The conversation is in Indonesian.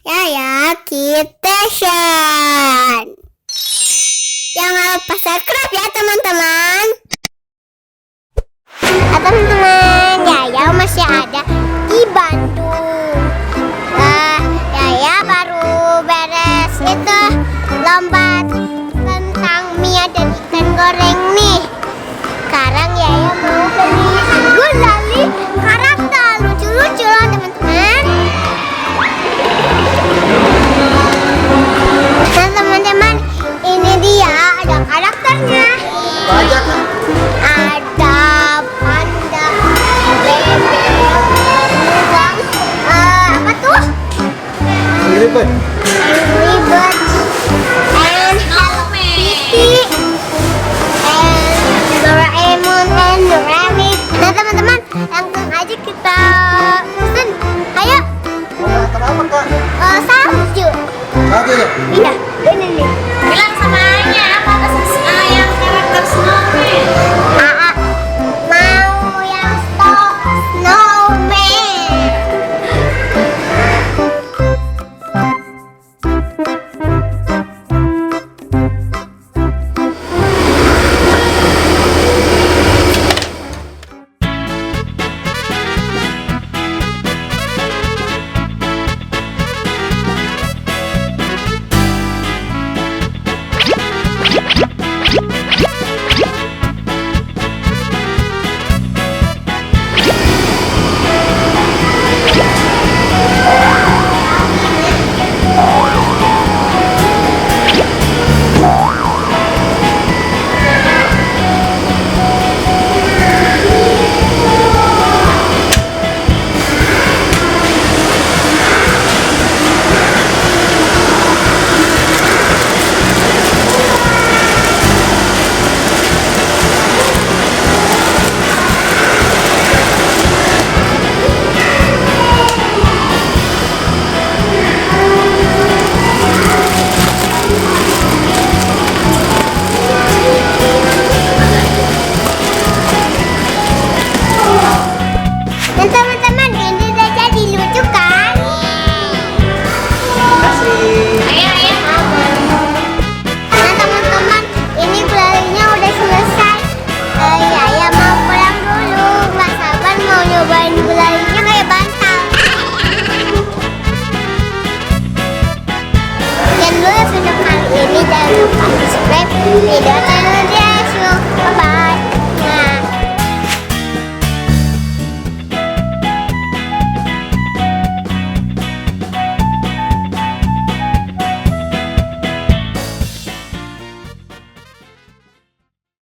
Yaya Kitchen. Jangan lupa subscribe ya teman-teman. Teman-teman, Yaya masih ada di Bandung. Yaya baru beres itu lomba tentang mie dan ikan goreng nih. Sekarang Yaya mau beli gulali karakter lucu-lucu loh teman-teman. Nah teman-teman, ini dia ada karakternya. Banyak kan? Ada panda, bebek, udang, apa tuh? Ribet. Ribet, and Hello Kitty, and Doraemon and the Rabbit. Nah teman-teman, langsung aja kita pesen. Ayo, Kenapa kak? salju. Satu ya? Iya, ini nih. Bilang sama